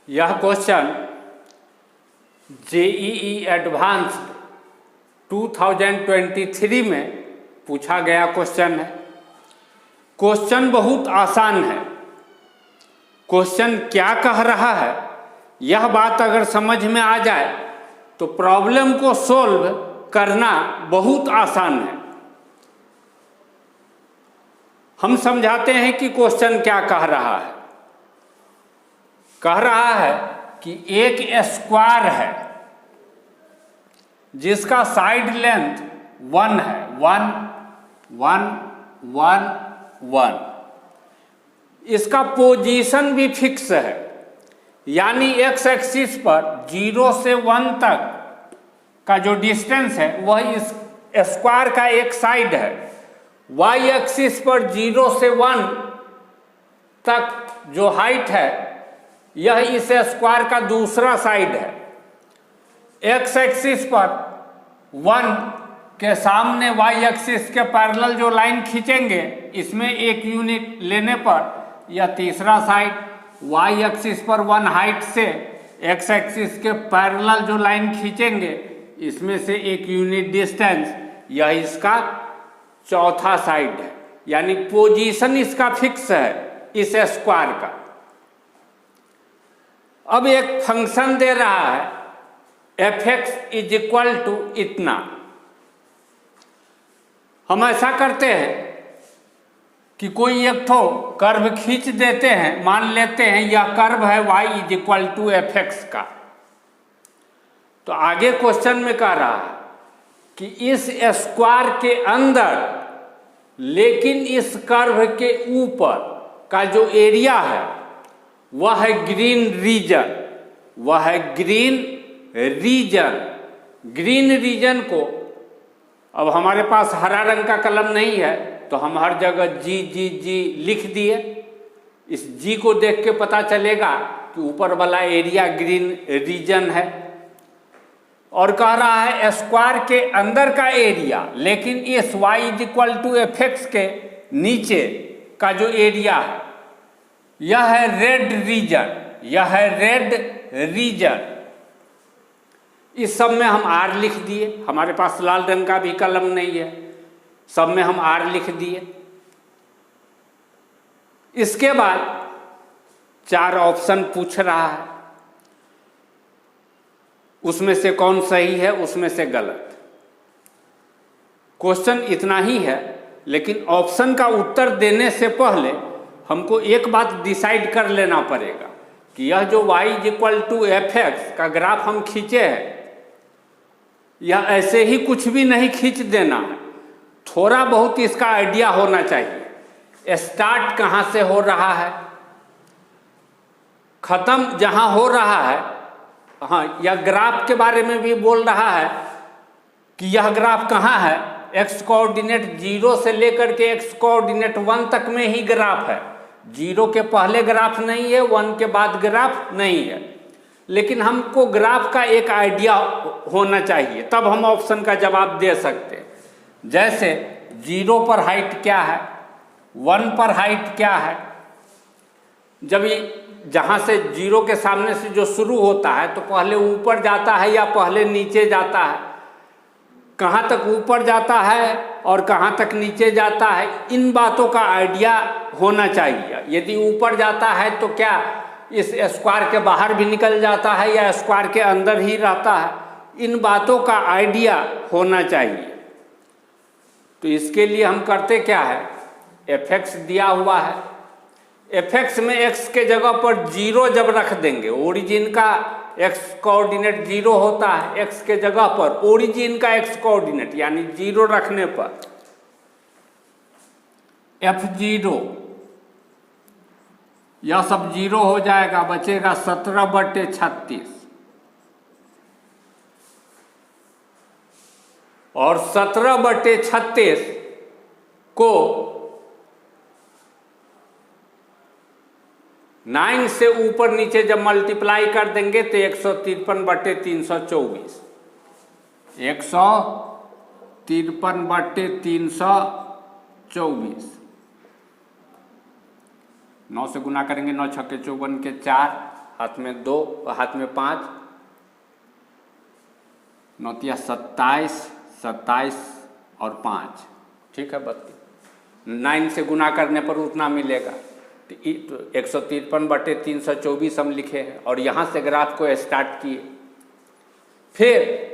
यह question JEE advanced 2023 में पूछा गया क्वेश्चन है। क्वेश्चन बहुत आसान है। क्वेश्चन क्या कह रहा है यह बात अगर समझ में आ जाए तो प्रॉब्लम को सॉल्व करना बहुत आसान है। हम समझाते हैं कि क्वेश्चन क्या कह रहा है। कह रहा है कि एक स्क्वायर है जिसका साइड लेंथ 1 है, 1 1 1 1। इसका पोजीशन भी फिक्स है, यानी एक्स एक्सिस पर 0 से 1 तक का जो डिस्टेंस है वह इस स्क्वायर का एक साइड है। वाई एक्सिस पर 0 से 1 तक जो हाइट है यह इस स्क्वायर का दूसरा साइड है। एक्स एक्सिस पर 1 के सामने वाई एक्सिस के पैरेलल जो लाइन खींचेंगे इसमें एक यूनिट लेने पर यह तीसरा साइड, वाई एक्सिस पर 1 हाइट से एक्स एक्सिस के पैरेलल जो लाइन खींचेंगे इसमें से एक यूनिट डिस्टेंस, यह इसका चौथा साइड है। यानी पोजीशन इसका फिक्स है इस स्क्वायर का। अब एक फंक्शन दे रहा है f(x) = इतना। हम ऐसा करते हैं कि कोई एक ठो कर्व खींच देते हैं, मान लेते हैं यह कर्व है y = f(x) का। तो आगे क्वेश्चन में कह रहा है कि इस स्क्वायर के अंदर लेकिन इस कर्व के ऊपर का जो एरिया है वह है ग्रीन रीजन, वह है ग्रीन रीजन। ग्रीन रीजन को, अब हमारे पास हरा रंग का कलम नहीं है तो हम हर जगह जी जी जी लिख दिए। इस जी को देख के पता चलेगा कि ऊपर वाला एरिया ग्रीन रीजन है। और कह रहा है स्क्वायर के अंदर का एरिया लेकिन इस y = f(x) के नीचे का जो एरिया है यह है रेड रीजन, यह है रेड रीजन। इस सब में हम R लिख दिए। हमारे पास लाल रंग का भी कलम नहीं है, सब में हम R लिख दिए। इसके बाद 4 ऑप्शन पूछ रहा है, उसमें से कौन सही है, उसमें से गलत। क्वेश्चन इतना ही है, लेकिन ऑप्शन का उत्तर देने से पहले हमको एक बात डिसाइड कर लेना पड़ेगा कि यह जो y = f(x) का ग्राफ हम खींचे हैं यह ऐसे ही कुछ भी नहीं खींच देना है। थोड़ा बहुत इसका आइडिया होना चाहिए। स्टार्ट कहाँ से हो रहा है, खत्म जहाँ हो रहा है। हाँ, यह ग्राफ के बारे में भी बोल रहा है कि यह ग्राफ कहाँ है। x कोऑर्डिनेट 0 से लेकर के x कोऑर्डिनेट 1 तक में ही ग्राफ है। 0 के पहले ग्राफ नहीं है, 1 के बाद ग्राफ नहीं है। लेकिन हमको ग्राफ का एक आइडिया होना चाहिए, तब हम ऑप्शन का जवाब दे सकते हैं। जैसे 0 पर हाइट क्या है, 1 पर हाइट क्या है। जब ये जहाँ से 0 के सामने से जो शुरू होता है तो पहले ऊपर जाता है या पहले नीचे जाता है, कहाँ तक ऊपर जाता है और कहाँ तक नीचे जाता है, इन बातों का आइडिया होना चाहिए। यदि ऊपर जाता है तो क्या इस स्क्वायर के बाहर भी निकल जाता है या स्क्वायर के अंदर ही रहता है, इन बातों का आइडिया होना चाहिए। तो इसके लिए हम करते क्या है, f(x) दिया हुआ है, f(x) में x के जगह पर 0 जब रख देंगे, ओरिजिन का x कोऑर्डिनेट 0 होता है, x के जगह पर ओरिजिन का x कोऑर्डिनेट यानी 0 रखने पर f0 यह सब 0 हो जाएगा, बचेगा 17/36। और 17/36 को 9 से ऊपर नीचे जब मल्टीप्लाई कर देंगे तो 153/324, 153/324। 9 से गुना करेंगे, 9 × 6 = 54 के 4, हाथ में 2, हाथ में 5, 9 तिया 27, 27 और 5, ठीक है 32। 9 से गुना करने पर उतना मिलेगा। तो 153/324 हम लिखे हैं और यहाँ से ग्राफ को स्टार्ट किए। फिर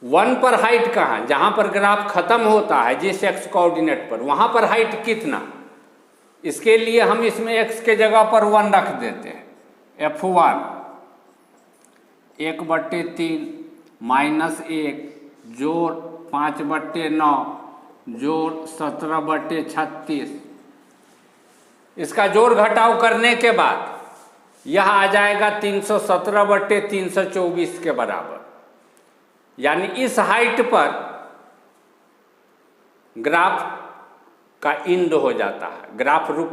1 पर हाइट कहाँ, जहाँ पर ग्राफ खत्म होता है जिस x कोऑर्डिनेट पर, वहाँ पर हाइट कितना, इसके लिए हम इसमें x के जगह पर 1 रख देते हैं। F1 1/3 -1 जोड़ 5/9 जोड़ 17/36, इसका जोड़ घटाव करने के बाद यह आ जाएगा 317/324 के बराबर। यानी इस हाइट पर ग्राफ का इंड हो जाता है। ग्राफ रुक,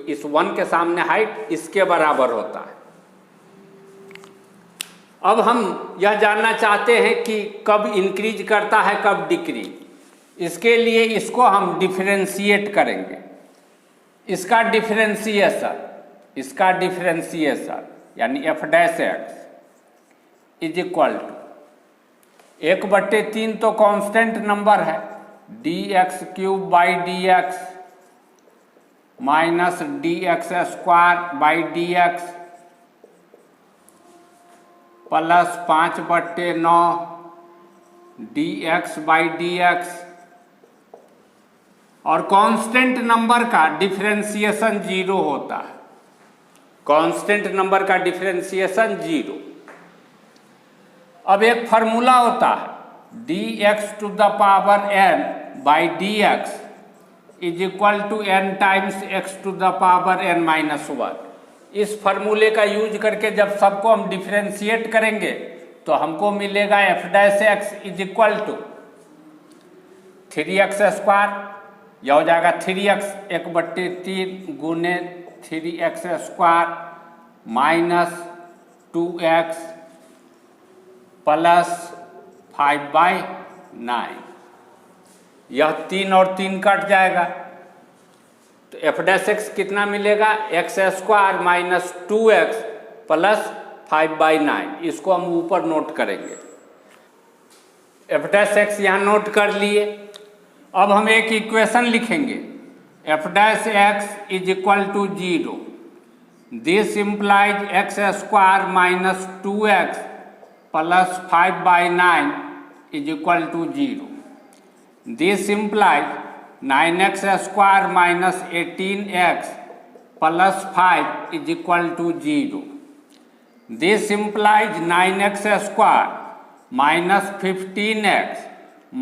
इस 1 के सामने हाइट इसके बराबर होता है। अब हम यह जानना चाहते हैं कि कब इंक्रीज करता है कब डिक्रीज। इसके लिए इसको हम डिफरेंशिएट करेंगे। इसका डिफरेंशिएशन यानी f' इज इक्वल टू 1/3 तो कांस्टेंट नंबर है, dx³/dx minus dx²/dx plus 5/9 dx/dx। और कांस्टेंट नंबर का डिफरेंशिएशन 0 होता है। कांस्टेंट नंबर का डिफरेंशिएशन 0। अब एक फार्मूला होता है dx⁴n/dx is equal to n times x⁴n-1। इस फार्मूले का यूज करके जब सबको हम डिफरेंशिएट करेंगे तो हमको मिलेगा f' is equal to 3x², यह हो जाएगा 3x 1/3 गुने 3x² माइनस 2x प्लस 5/9। यह 3 और 3 कट जाएगा तो f' कितना मिलेगा, x² माइनस 2x प्लस 5/9। इसको हम ऊपर नोट करेंगे। f' यहाँ नोट कर लिए। अब हम एक इक्वेशन लिखेंगे f' is equal to 0। This implies x² minus 2x plus 5/9 is equal to 0। This implies 9x² minus 18x plus 5 is equal to 0। This implies 9x² minus 15x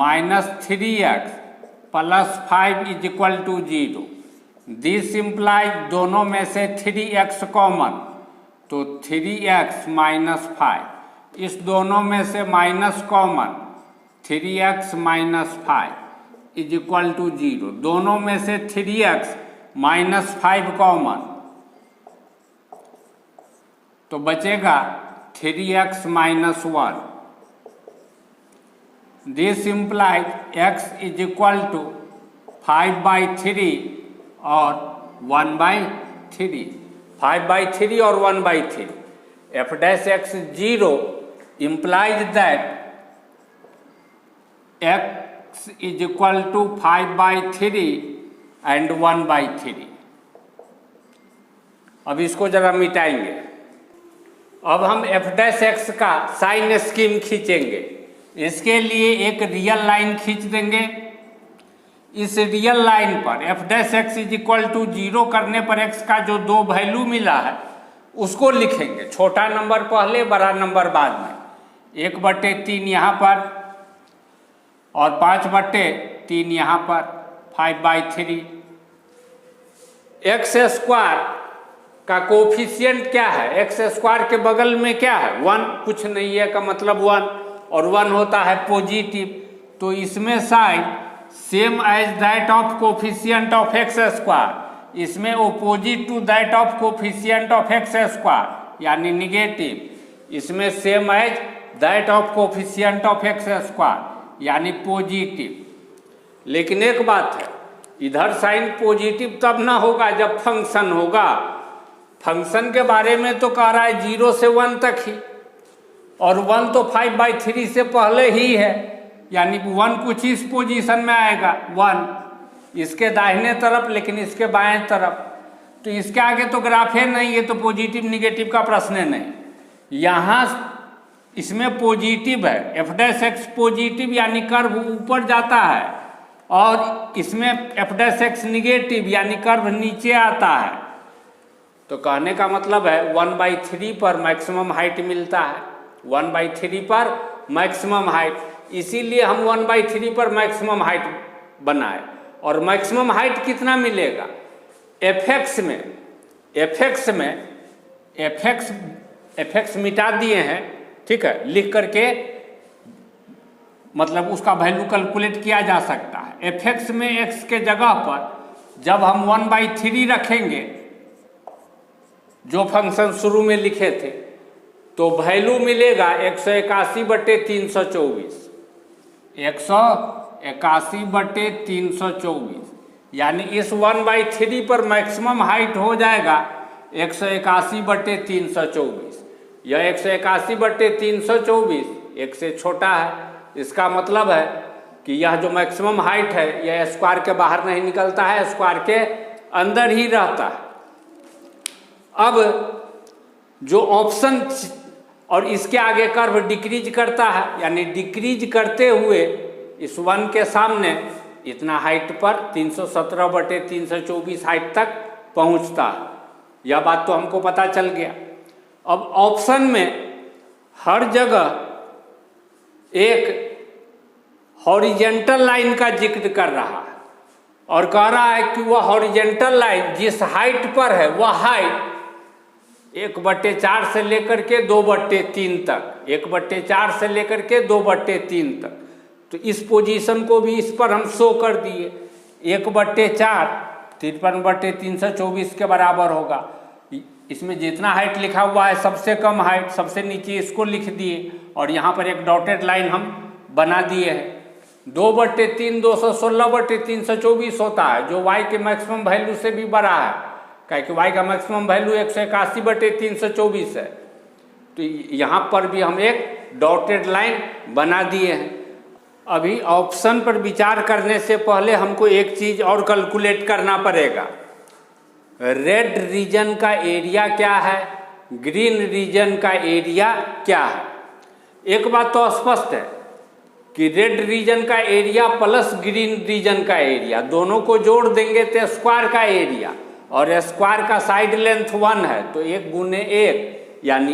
minus 3x plus 5 is equal to 0। This implies दोनों में से 3x common तो 3x minus 5, इस दोनों में से minus common 3x minus 5 is equal to 0। दोनों में से 3x माइनस 5 कॉमन तो बचेगा 3x minus 1। This implies x is equal to 5/3 और 1/3। 5/3 और 1/3। f' 0 implies that x is equal to 5/3 and 1/3। अब इसको जरा मिटाएंगे। अब हम f' का साइन स्कीम खींचेंगे। इसके लिए एक रियल लाइन खींच देंगे। इस रियल लाइन पर f' इज इक्वल टू 0 करने पर x का जो 2 वैल्यू मिला है उसको लिखेंगे। छोटा नंबर पहले, बड़ा नंबर बाद में। 1/3 यहाँ पर और 5/3 यहाँ पर 5/3। x² का कोफिशिएंट क्या है, x² के बगल में क्या है 1, कुछ नहीं है का मतलब 1, और 1 होता है पॉजिटिव। तो इसमें sign same as that of coefficient of x², इसमें opposite to that of coefficient of x² यानी निगेटिव। इसमें same as that of coefficient of x² यानी पॉजिटिव। लेकिन एक बात है, इधर साइन पॉजिटिव तब ना होगा जब फंक्शन होगा। फंक्शन के बारे में तो कह रहा है 0 से 1 तक ही, और 1 तो 5/3 से पहले ही है, यानी 1 कुछ इस पोजीशन में आएगा, 1 इसके दाहिने तरफ लेकिन इसके बाएं तरफ, तो इसके आगे तो ग्राफ है नहीं, ये तो पॉजिटिव निगेटिव का प्रश्न है नहीं। यहाँ इसमें पॉजिटिव है, f' पॉजिटिव यानी कर्व ऊपर जाता है, और इसमें f' निगेटिव यानी कर्व नीचे आता है। तो कहने का मतलब है 1/3 पर मैक्सिमम हाइट मिलता है, 1/3 पर मैक्सिमम हाइट, इसीलिए हम 1/3 पर मैक्सिमम हाइट बनाए। और मैक्सिमम हाइट कितना मिलेगा? fx मिटा दिए हैं, ठीक है, लिख करके, मतलब उसका वैल्यू कैलकुलेट किया जा सकता है। fx में x के जगह पर जब हम 1/3 रखेंगे, जो फंक्शन शुरू में लिखे थे, तो वैल्यू मिलेगा 181/324, 181/324, यानी इस 1/3 पर मैक्सिमम हाइट हो जाएगा 181/324। यह 181/324 एक से छोटा है, इसका मतलब है कि यह जो मैक्सिमम हाइट है यह स्क्वायर के बाहर नहीं निकलता है, स्क्वायर के अंदर ही रहता है। अब जो ऑप्शन और इसके आगे कर्व डिक्रीज करता है, यानी डिक्रीज करते हुए इस 1 के सामने इतना हाइट पर 317/324 हाइट तक पहुंचता है। यह बात तो हमको पता चल गया। अब ऑप्शन में हर जगह एक हॉरिजेंटल लाइन का जिक्र कर रहा है और कह रहा है कि वह हॉरिजेंटल लाइन जिस हाइट पर है वह हाइट 1/4 से लेकर के 2/3 तक, 1/4 से लेकर के 2/3 तक। तो इस पोजीशन को भी इस पर हम शो कर दिए। 1/4 53/324 के बराबर होगा। इसमें जितना हाइट लिखा हुआ है सबसे कम हाइट, सबसे नीचे इसको लिख दिए, और यहाँ पर एक डॉटेड लाइन हम बना दिए हैं। 2/3 216/324 होता है, जो y के मैक्सिमम वैल्यू से भी बड़ा है, क्योंकि y का मैक्सिमम वैल्यू 181/324 है। तो यहाँ पर भी हम एक डॉटेड लाइन बना दिए हैं। अभी ऑप्शन पर विचार करने से पहले हमको एक चीज़ और कैलकुलेट करना पड़ेगा। रेड रीजन का एरिया क्या है, ग्रीन रीजन का एरिया क्या है। एक बात तो स्पष्ट है कि रेड रीजन का एरिया प्लस ग्रीन रीजन का एरिया दोनों को जोड़ देंगे तो स्क्वायर का एरिया, और स्क्वायर का साइड लेंथ 1 है, तो 1 गुने 1 यानी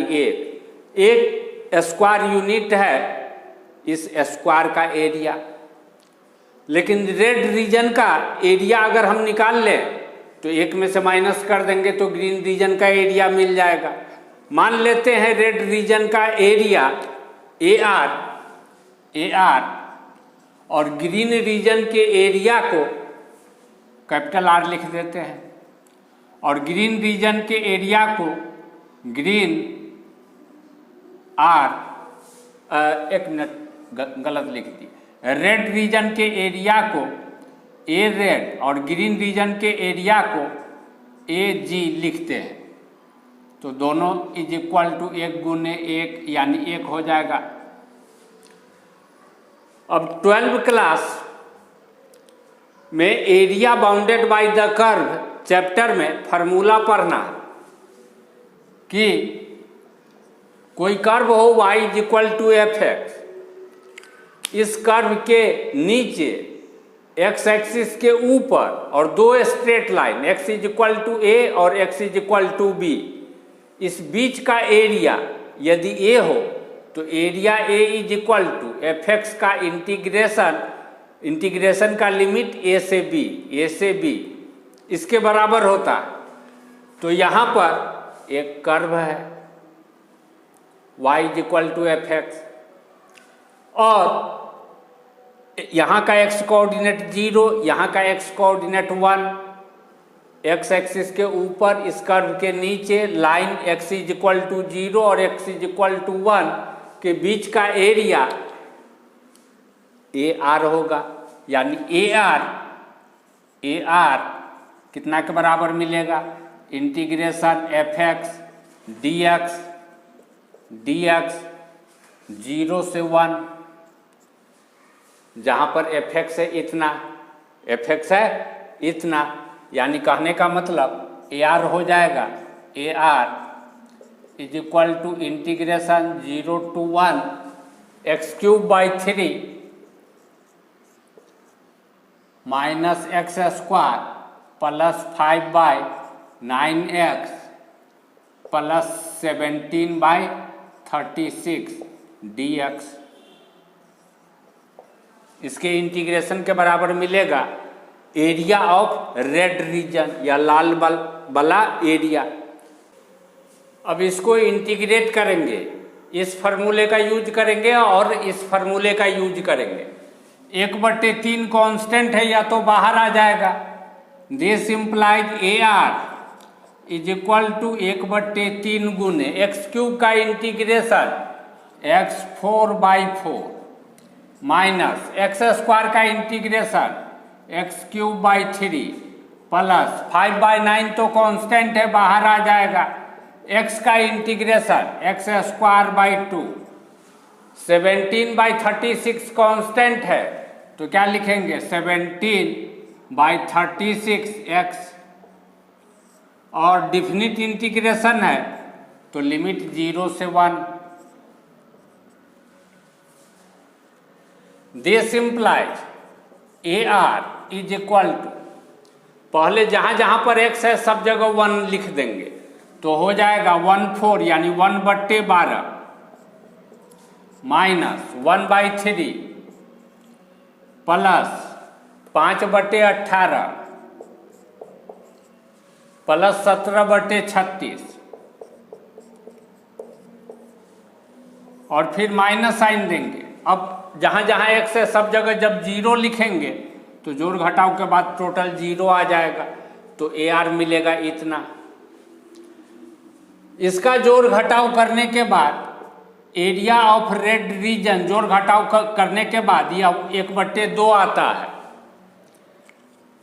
1 स्क्वायर यूनिट है इस स्क्वायर का एरिया। लेकिन रेड रीजन का एरिया अगर हम निकाल लें तो 1 में से माइनस कर देंगे तो ग्रीन रीजन का एरिया मिल जाएगा। मान लेते हैं रेड रीजन का एरिया AR और ग्रीन रीजन के एरिया को कैपिटल R लिख देते हैं, और ग्रीन रीजन के एरिया को ग्रीन R, एक मिनट गलत लिख दी, रेड रीजन के एरिया को A रेड और ग्रीन रीजन के एरिया को AG लिखते हैं। तो दोनों इज इक्वल टू 1 गुने 1 यानी 1 हो जाएगा। अब 12वीं क्लास में area bounded by the curve chapter में फार्मूला पढ़ना कि कोई कर्व हो y is equal to fx, इस कर्व के नीचे x एक्सिस के ऊपर और दो straight line x is equal to a और x is equal to b, इस बीच का एरिया यदि a हो तो area a is equal to fx का इंटीग्रेशन का लिमिट a से b इसके बराबर होता है। तो यहाँ पर एक कर्व है y is equal to fx, और यहाँ का x कोऑर्डिनेट 0, यहाँ का x कोऑर्डिनेट 1, x एक्सिस के ऊपर इस कर्व के नीचे line x is equal to 0 और x इज इक्वल टू 1 के बीच का एरिया AR होगा, यानी AR कितना के बराबर मिलेगा, इंटीग्रेशन fx dx 0 से 1, जहाँ पर fx है इतना, यानी कहने का मतलब ar हो जाएगा ar is equal to integration 0 to 1 x³ minus x² plus 5/9x plus 17/36 dx। इसके इंटीग्रेशन के बराबर मिलेगा एरिया ऑफ रेड रीजन या लाल वाला एरिया। अब इसको इंटीग्रेट करेंगे, इस फार्मूले का यूज करेंगे और इस फार्मूले का यूज करेंगे। 1/3 कांस्टेंट है या तो बाहर आ जाएगा। This implies AR is equal to 1/3 गुने x³ का इंटीग्रेशन x4/4 माइनस x² का इंटीग्रेशन x³ प्लस 5/9 तो कांस्टेंट है बाहर आ जाएगा, x का इंटीग्रेशन x² 17/36 कांस्टेंट है तो क्या लिखेंगे 17/36x, और डिफिनिट इंटीग्रेशन है तो लिमिट 0 से 1। This implies AR is equal to, पहले जहाँ जहाँ पर x है सब जगह 1 लिख देंगे तो हो जाएगा 1/4 यानी 1/12 माइनस 1/3 प्लस 5/18 प्लस 17/36 और फिर माइनस साइन देंगे। अब जहाँ जहाँ x है सब जगह जब 0 लिखेंगे तो जोड़ घटाव के बाद टोटल 0 आ जाएगा तो AR मिलेगा इतना। इसका जोड़ घटाव करने के बाद एरिया ऑफ रेड रीजन जोड़ घटाव करने के बाद यह 1/2 आता है,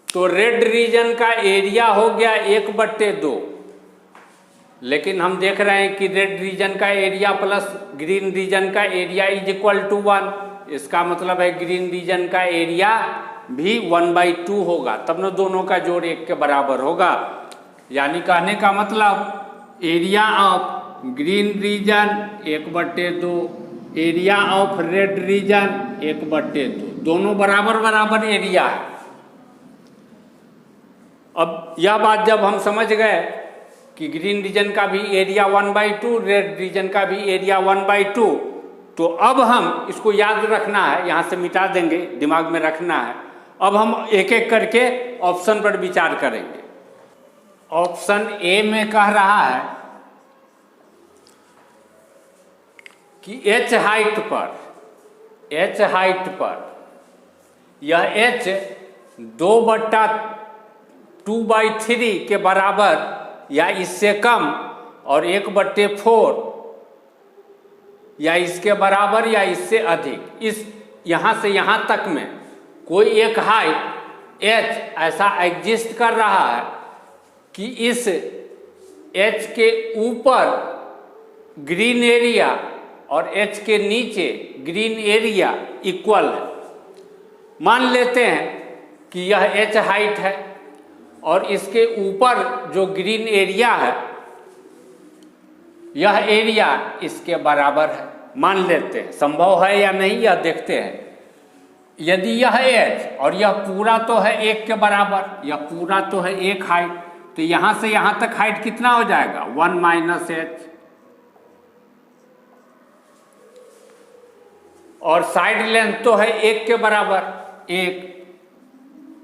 तो रेड रीजन का एरिया हो गया 1/2। लेकिन हम देख रहे हैं कि रेड रीजन का एरिया प्लस ग्रीन रीजन का एरिया इज इक्वल टू 1, इसका मतलब है ग्रीन रीजन का एरिया भी 1/2 होगा, तब न दोनों का जोड़ 1 के बराबर होगा। यानी कहने का मतलब area of green region 1/2, area of red region 1/2, दोनों बराबर बराबर एरिया है। अब यह बात जब हम समझ गए कि ग्रीन रीजन का भी एरिया 1/2, रेड रीजन का भी एरिया 1/2, तो अब हम इसको याद रखना है, यहाँ से मिटा देंगे, दिमाग में रखना है। अब हम एक एक करके ऑप्शन पर विचार करेंगे। ऑप्शन ए में कह रहा है कि h हाइट पर यह h 2/2/3 के बराबर या इससे कम और 1/4 या इसके बराबर या इससे अधिक, इस यहाँ से यहाँ तक में कोई एक हाइट h ऐसा एग्जिस्ट कर रहा है कि इस h के ऊपर ग्रीन एरिया और h के नीचे ग्रीन एरिया इक्वल है। मान लेते हैं कि यह h हाइट है और इसके ऊपर जो ग्रीन एरिया है यह एरिया इसके बराबर है, मान लेते हैं। संभव है या नहीं यह देखते हैं। यदि यह h और यह पूरा तो है 1 के बराबर, यह पूरा तो है 1 हाइट, तो यहाँ से यहाँ तक हाइट कितना हो जाएगा 1 - h, और साइड लेंथ तो है 1 के बराबर 1,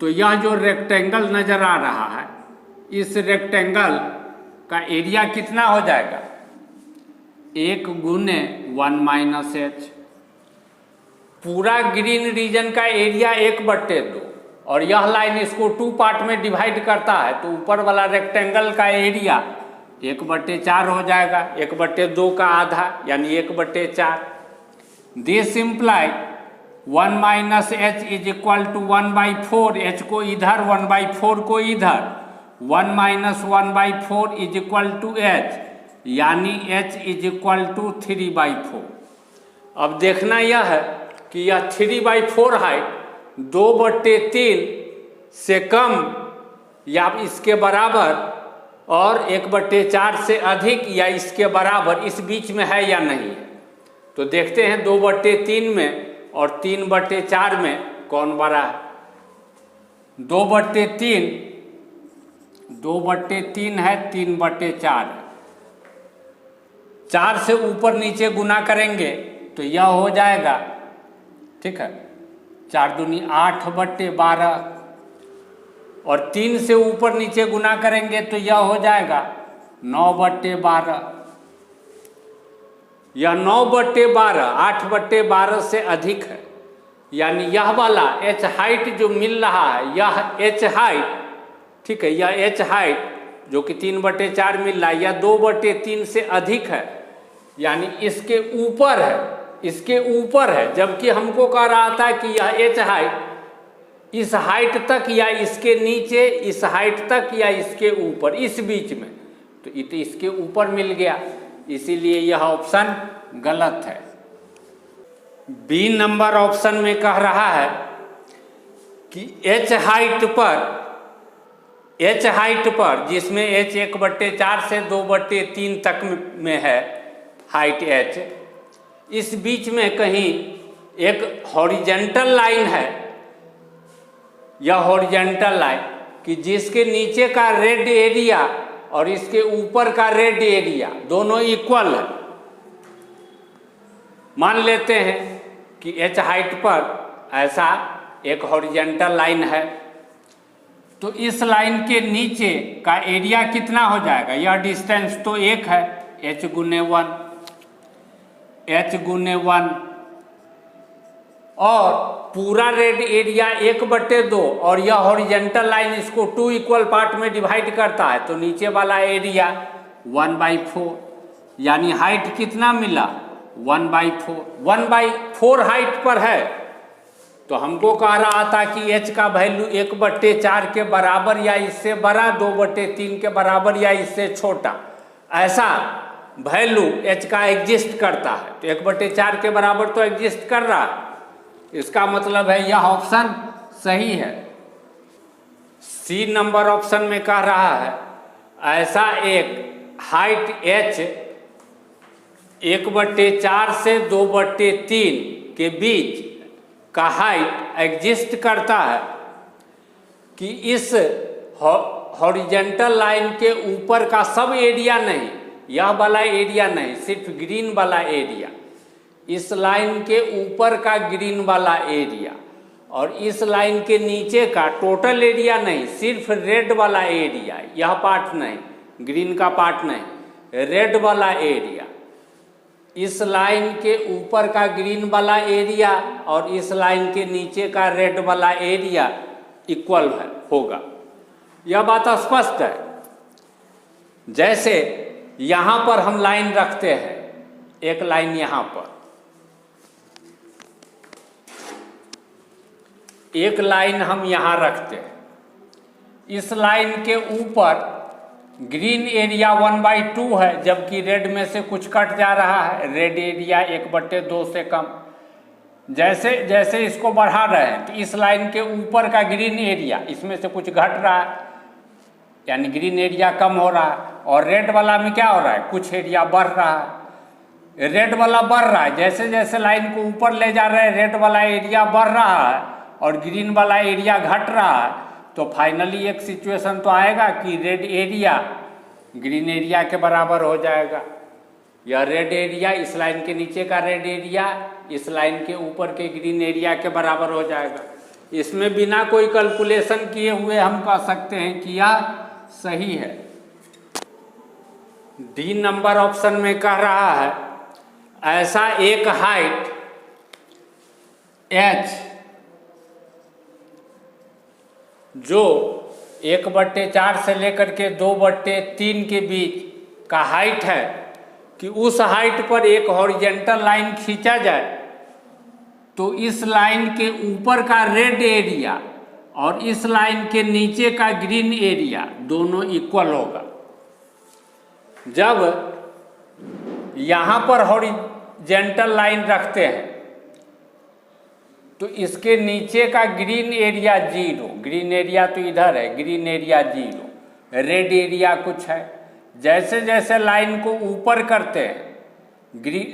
तो यह जो रेक्टेंगल नजर आ रहा है इस रेक्टेंगल का एरिया कितना हो जाएगा 1 गुने 1 - h। पूरा ग्रीन रीजन का एरिया 1/2 और यह लाइन इसको 2 पार्ट में डिवाइड करता है, तो ऊपर वाला रेक्टेंगल का एरिया 1/4 हो जाएगा, 1/2 का आधा यानी 1/4। This imply 1 - h is equal to 1/4, h को इधर 1/4 को इधर, 1 - 1/4 इज इक्वल टू एच, यानी h इज इक्वल टू 3/4। अब देखना यह है कि यह 3/4 हाइट 2/3 से कम या इसके बराबर और 1/4 से अधिक या इसके बराबर इस बीच में है या नहीं है। तो देखते हैं 2/3 में और 3/4 में कौन बड़ा है। 2/3 है, 3/4 है। 4 से ऊपर नीचे गुना करेंगे तो यह हो जाएगा, ठीक है, 4 दूनी 8/12 और 3 से ऊपर नीचे गुना करेंगे तो यह हो जाएगा 9/12। यह 9/12 8/12 से अधिक है, यानी यह वाला h हाइट जो मिल रहा है, यह h हाइट, ठीक है, यह h हाइट जो कि 3/4 मिल रहा है, यह 2/3 से अधिक है, यानी इसके ऊपर है, इसके ऊपर है। जबकि हमको कह रहा था कि यह h हाइट इस हाइट तक या इसके नीचे, इस हाइट तक या इसके ऊपर, इस बीच में, तो इसके ऊपर मिल गया, इसीलिए यह ऑप्शन गलत है। बी नंबर ऑप्शन में कह रहा है कि h हाइट पर जिसमें h 1/4 से 2/3 तक में है हाइट h, इस बीच में कहीं एक हॉरिजेंटल लाइन है, यह हॉरिजेंटल लाइन कि जिसके नीचे का रेड एरिया और इसके ऊपर का रेड एरिया दोनों इक्वल है। मान लेते हैं कि h हाइट पर ऐसा एक हॉरिजेंटल लाइन है, तो इस लाइन के नीचे का एरिया कितना हो जाएगा। यह डिस्टेंस तो 1 है, h गुने 1 और पूरा रेड एरिया 1/2 और यह हॉरिजेंटल लाइन इसको 2 इक्वल पार्ट में डिवाइड करता है, तो नीचे वाला एरिया 1/4, यानी हाइट कितना मिला 1/4। 1/4 हाइट पर है, तो हमको कह रहा था कि h का वैल्यू 1/4 के बराबर या इससे बड़ा, 2/3 के बराबर या इससे छोटा, ऐसा वैल्यू h का एग्जिस्ट करता है। तो 1/4 के बराबर तो एग्जिस्ट कर रहा है, इसका मतलब है यह ऑप्शन सही है। सी नंबर ऑप्शन में कह रहा है ऐसा एक हाइट h 1/4 से 2/3 के बीच का हाइट एग्जिस्ट करता है कि इस हॉरिजेंटल लाइन के ऊपर का सब एरिया नहीं, यह वाला एरिया नहीं, सिर्फ ग्रीन वाला एरिया, इस लाइन के ऊपर का ग्रीन वाला एरिया और इस लाइन के नीचे का टोटल एरिया नहीं, सिर्फ रेड वाला एरिया, यह पार्ट नहीं, ग्रीन का पार्ट नहीं, रेड वाला एरिया, इस लाइन के ऊपर का ग्रीन वाला एरिया और इस लाइन के नीचे का रेड वाला एरिया इक्वल है होगा। यह बात स्पष्ट है। जैसे यहाँ पर हम लाइन रखते हैं, एक लाइन यहाँ पर, एक लाइन हम यहाँ रखते हैं, इस लाइन के ऊपर ग्रीन एरिया 1/2 है, जबकि रेड में से कुछ कट जा रहा है, रेड एरिया 1/2 से कम। जैसे जैसे इसको बढ़ा रहे हैं तो इस लाइन के ऊपर का ग्रीन एरिया इसमें से कुछ घट रहा है, यानी ग्रीन एरिया कम हो रहा है, और रेड वाला में क्या हो रहा है, कुछ एरिया बढ़ रहा है। रेड वाला बढ़ रहा है, जैसे जैसे लाइन को ऊपर ले जा रहे हैं रेड वाला एरिया बढ़ रहा है और ग्रीन वाला एरिया घट रहा है, तो फाइनली एक सिचुएशन तो आएगा कि रेड एरिया ग्रीन एरिया के बराबर हो जाएगा। यह रेड एरिया इस लाइन के नीचे का रेड एरिया इस लाइन के ऊपर के ग्रीन एरिया के बराबर हो जाएगा। इसमें बिना कोई कैलकुलेशन किए हुए हम कह सकते हैं कि यह सही है। डी नंबर ऑप्शन में कह रहा है ऐसा एक हाइट h जो 1/4 से लेकर के 2/3 के बीच का हाइट है कि उस हाइट पर एक हॉरिजेंटल लाइन खींचा जाए तो इस लाइन के ऊपर का रेड एरिया और इस लाइन के नीचे का ग्रीन एरिया दोनों इक्वल होगा। जब यहाँ पर हॉरिजेंटल लाइन रखते हैं तो इसके नीचे का ग्रीन एरिया 0, ग्रीन एरिया तो इधर है, ग्रीन एरिया 0, रेड एरिया कुछ है। जैसे जैसे लाइन को ऊपर करते हैं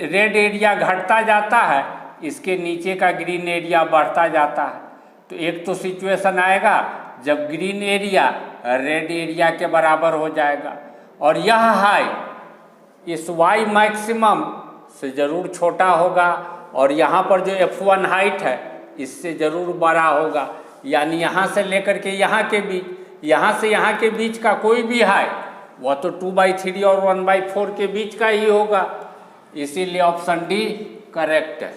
रेड एरिया घटता जाता है, इसके नीचे का ग्रीन एरिया बढ़ता जाता है। तो एक तो सिचुएशन आएगा जब ग्रीन एरिया रेड एरिया के बराबर हो जाएगा और यह हाई इस y मैक्सिमम से ज़रूर छोटा होगा और यहाँ पर जो f1 हाइट है इससे ज़रूर बड़ा होगा। यानी यहाँ से लेकर के यहाँ के बीच, यहाँ से यहाँ के बीच का कोई भी हाई वह तो 2/3 और 1/4 के बीच का ही होगा। इसीलिए ऑप्शन डी करेक्ट है।